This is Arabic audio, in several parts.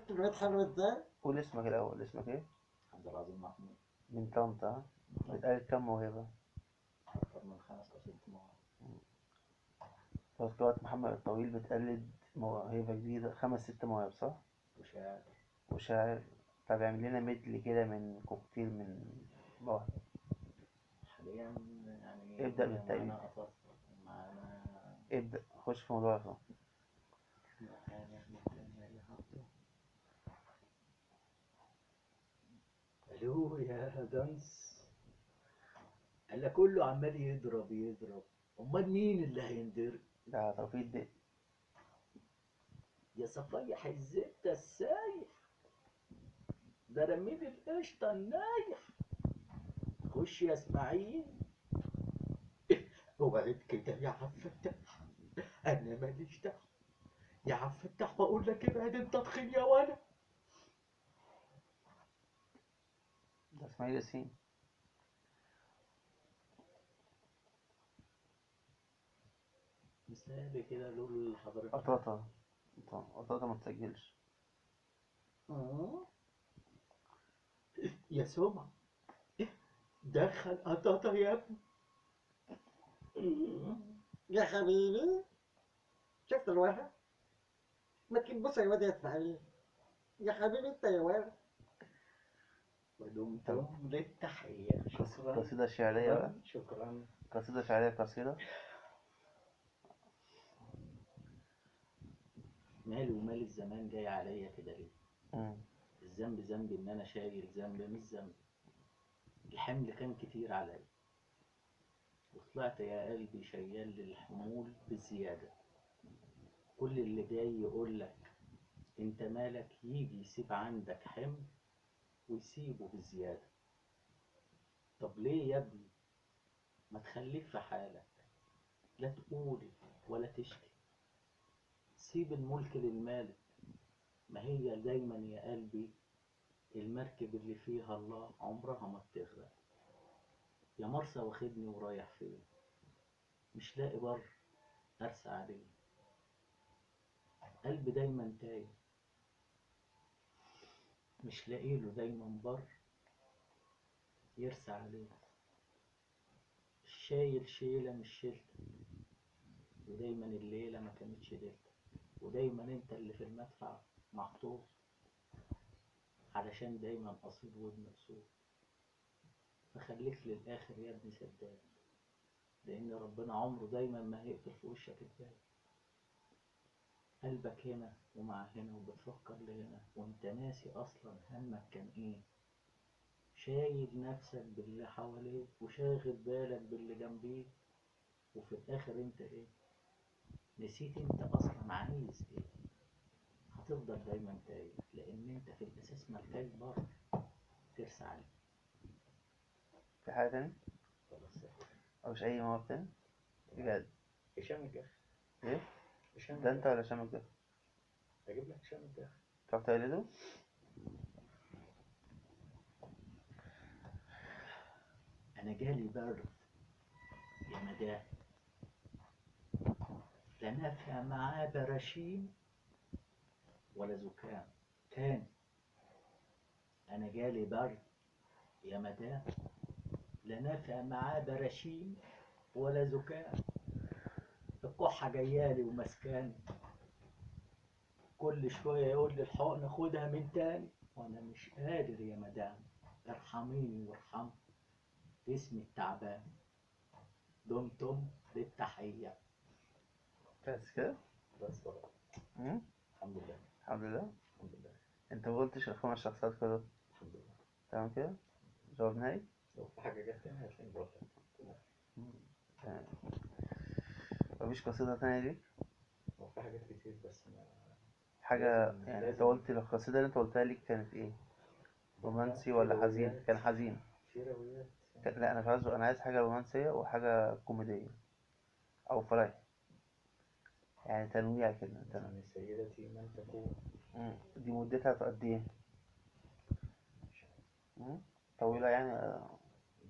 شفت الواد حلو ازاي؟ قول اسمك الأول، اسمك ايه؟ عبد العظيم محمود. من طنطا ها؟ بتقال كام موهبة؟ أكتر من 5 أو 6 مواد. تذكرة محمد الطويل بتقلد موهبة جديدة، 5 6 مواهب صح؟ وشاعر. وشاعر. طب اعمل لنا ميدلي كده من كوكتيل من مواهب. حاليا يعني ابدأ بالتقليد. معانا قطاطة. معانا. ابدأ خش في موضوع الرسم. معانا مين تاني اللي حاطه؟ ألو يا دنس. قال كله عمال يضرب يضرب. أمال مين اللي هينضرب؟ ده توفيق دق. يا صفايح الزبدة السايح. ده رميل القشطة النايح. خش يا اسماعيل. وبعد كده يا عم فتح. انا ماليش دعوه. يا عم فتح بقول لك ابعد انت تخين يا ولد. ده اسماعيل ياسين. مثال كده لول حضرتك. قطاطة. قطاطة ما تسجلش. اه. يا سمع. دخل قطاطة يا ابني. يا حبيبي. شفت الواحد. ما تبص يا واد يا اسماعيل. يا حبيبي انت يا ولد. طب ودمتم للتحية. شكرا. قصيدة شعرية بقى. شكرا شكرا. قصيدة شعرية قصيرة. مالي ومال الزمان جاي عليا كده ليه؟ مم. الذنب ذنبي ان انا شايل ذنب مش ذنب. الحمل كان كتير عليا. وطلعت يا قلبي شيال للحمول بزيادة. كل اللي جاي يقولك انت مالك يجي يسيب عندك حمل ويسيبه بزيادة. طب ليه يا ابني؟ ما تخليك في حالك. لا تقول ولا تشكي. سيب الملك للمالك. ما هي دايما يا قلبي المركب اللي فيها الله عمرها ما بتغرق. يا مرسى واخدني ورايح فين؟ مش لاقي بر ارسى عليه. قلبي دايما تايه. مش لاقيله دايما بر يرسى عليه. شايل شيلة مش شيلتك. ودايما الليلة ما كانتش ليلتك. ودايما انت اللي في المدفع محطوط. علشان دايما قصيد وابن اصول. فخليك للآخر يا ابني سداد. لأن ربنا عمره دايما ما هيقفل في وشك الباب. قلبك هنا ومع هنا وبتفكر لهنا وانت ناسي أصلا همك كان ايه. شايل نفسك باللي حواليك وشاغل بالك باللي جنبيك. وفي الآخر انت ايه؟ نسيت انت أصلا عايز ايه. هتفضل دايما تايه لأن انت في الأساس ملكاش بر ترسى عليه. في حاجة تاني؟ خلاص يا أخويا. أو مش أي موهبة تاني؟ بجد؟ هشام الجح. إيه؟ هشام ده أنت الجح. ولا شامك ده؟ أجيب لك هشام الجح. تعرف تقلده؟ أنا جالي برد يا مدام. لا نافع معاه براشيم ولا زكام. تاني. أنا جالي برد يا مدام. لا نافع معاه براشيم ولا زكام. الكحة جايالي ومسكاني. كل شوية يقول لي الحقن خدها من تاني. وأنا مش قادر يا مدام. ارحميني وارحم جسمي التعبان. دمتم للتحية. بس كده؟ بس بقى. مم؟ الحمد لله. الحمد لله. الحمد لله. أنت ما قلتش ال5 شخصيات كده. الحمد لله. تمام كده؟ جواب نهائي؟ لو في حاجة جت تاني هتلاقيني بقول لك. مم. تمام. مفيش قصيدة تانية ليك؟ هو في حاجات كتير بس ما. حاجة لازم يعني أنت لازم. قلت القصيدة اللي أنت قلتها ليك كانت إيه؟ لا رومانسي في ولا حزين؟ رويات. كان حزين. في رويات. لا أنا مش عايز، أنا عايز حاجة رومانسية وحاجة كوميدية أو فرايح، يعني تنويع كده تمام. يعني سيدتي من تكون. دي مدتها قد إيه؟ مش عارف. مم. طويلة يعني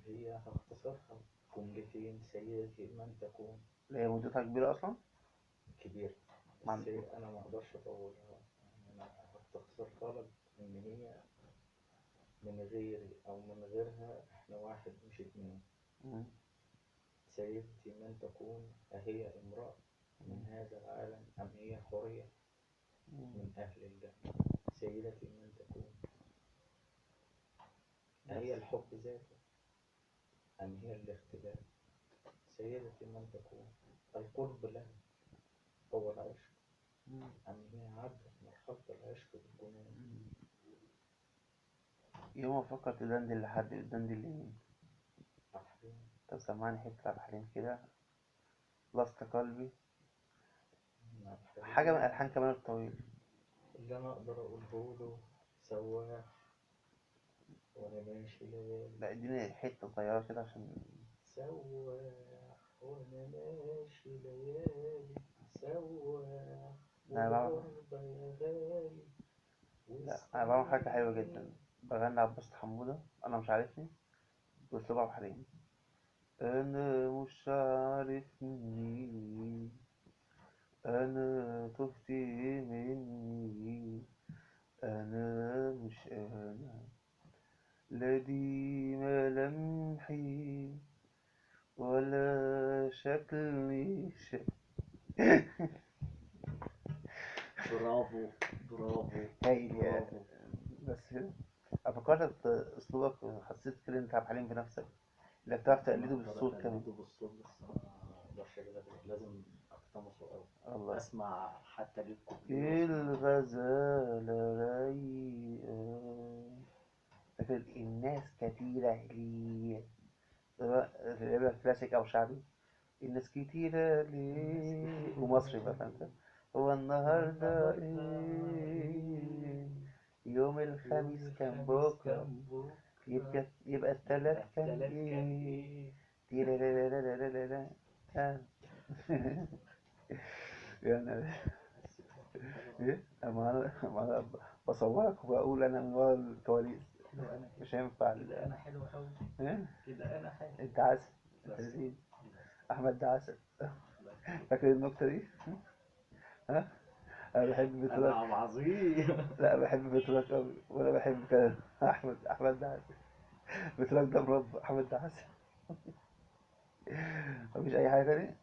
هي هختصرها. جملتين سيدتي من تكون. هي مدتها كبيرة أصلا؟ كبير. مع- بس أنا ما أقدرش أطولها. يعني أنا هختصرها من غيري أو من غيرها إحنا واحد مش اتنين. مم. سيدتي من تكون أهي امرأة من هذا العالم أم هي حورية من أهل الله. سيدتي من تكون أهي الحب ذاته أم هي الاختلاف. سيدتي من تكون القرب لها هو العشق مم. أم هي عدت مرحلة العشق بالجنون. يوم ما فكر تدندن لحد تدندن لمين؟ أحلام. طب سمعني حتة عبد الحليم كده. لست قلبي. حاجة من ألحان كمان الطويل. اللي أنا أقدر أقوله له سواح وأنا ماشي ليالي. لا اديني حتة صغيرة كده عشان. سواح وأنا ماشي ليالي. سواح أنا بعمل والغربة يا غالي. لا أنا بعمل حاجة حلوة جدا. بغني عباس حمودة أنا مش عارفني بأسلوب عبد الحليم. أنا مش عارفني أنا تهت مني أنا مش أنا لا دي ملامحي ولا شكلي برافو برافو هايل يا برافو. بس كده. أنا فكرت أسلوبك حسيت كده أنت عبد الحليم بنفسك اللي بتعرف أنا تقلده أقدر بالصوت كمان. أقلده بالصوت بس أنا مقدرش أجيبها لازم أقتمصه أوي. الله. أسمع حتى أجيب كوبليه وأسمع. الغزالة رايقة فاكر الناس كتيرة ليه سواء لعبة كلاسيك أو شعبي. الناس كتيرة ليه ومصري بقى فهمت. هو النهاردة إيه يوم الخميس كان بكرة يبقى التلات كان إيه تيرارارارارارا. آه. يعني إيه أما أنا بصورك وبقول أنا من ورا الكواليس كده أنا مش هينفع كده أنا حلو أوي. إيه كده أنا حلو. أنت عسل أنت بس لذيذ. أحمد ده عسل. الله يخليك. فاكر النكتة دي؟ ها؟ أنا بحب أنا بتراك. عظيم. لا بحب بتراك أوي وأنا بحب كده أحمد ده عسل. بتراك ده مربى أحمد ده عسل. مفيش أي حاجة تانية؟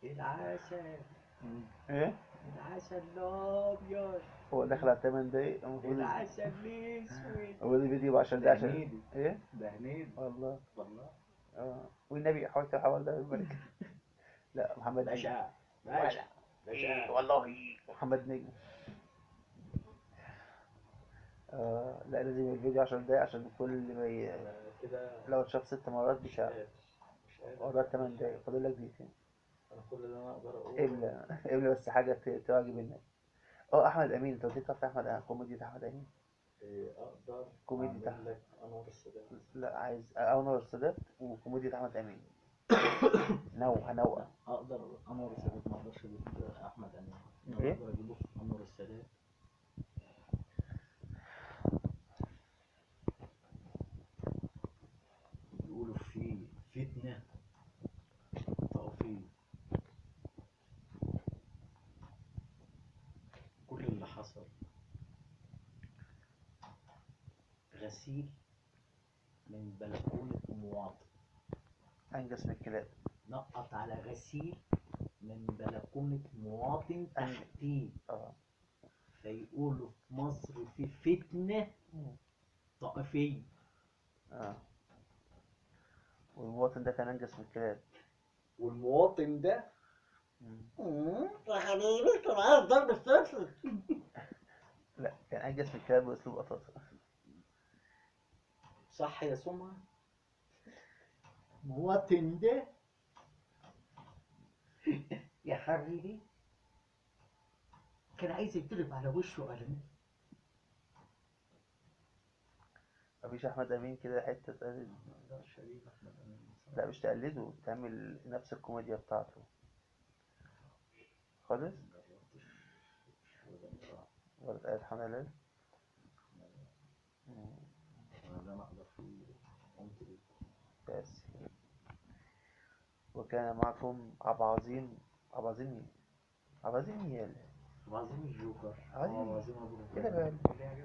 العسل. إيه؟ العسل الأبيض. هو داخل على 8 دقايق المفروض العسل الأسود. المفروض الفيديو يبقى 10 ده دقايق عشان هنيدي. إيه؟ ده هنيدي والله والله. والنبي حاول ده بالك. لا محمد نجم. باشا ولا باشا باشا. والله محمد نجم. لا لازم الفيديو 10 دقايق عشان كل ما أنا كده لو اتشاف 6 مرات مش بتاع قادر. مش قادر مرات أكمل 8 دقايق حاجة. فاضل لك دقيقتين. أنا كل اللي أنا أقدر أقوله. املى بس حاجة تعجب الناس. أحمد أمين أنت قلت لي تعرف أحمد كوميديا أحمد أمين أقدر كوميديا أعمل لك أنور السادات. لا عايز أنور السادات وكوميديا أحمد أمين هنوع. لا أقدر أنور السادات ما أقدرش أجيب أحمد أمين. أنا إيه؟ أقدر أجيبه في أنور السادات. بيقولوا في فتنة توفيق. كل اللي حصل غسيل من بلكونة مواطن. أنجز من الكلاب. نقط على غسيل من بلكونة مواطن أنجز. تحتيه. آه. فيقولوا في مصر في فتنة طائفية. والمواطن ده كان أنجز من الكلاب. والمواطن ده يا حبيبي كان عارف ضرب الصفر. لا كان أنجز من الكلاب بأسلوب قطاطة. صح يا سمعة. المواطن ده يا حبيبي كان عايز يضرب على وشه قلم. مفيش أحمد أمين كده حتة تقلد. ما اقدرش اجيب احمد امين لا بصراحة. مش تقلده تعمل نفس الكوميديا بتاعته خالص. ما جربتش ابدا بصراحة. ولا تقلد حمد هلال. انا ده انا اقدر فيه قمت بيه. بس وكان معكم عبعظيم. عبعظيم مين؟ عبعظيم ميال. وعظيم الجوكر. عظيم وعظيم ابو كده الرجال. بقى.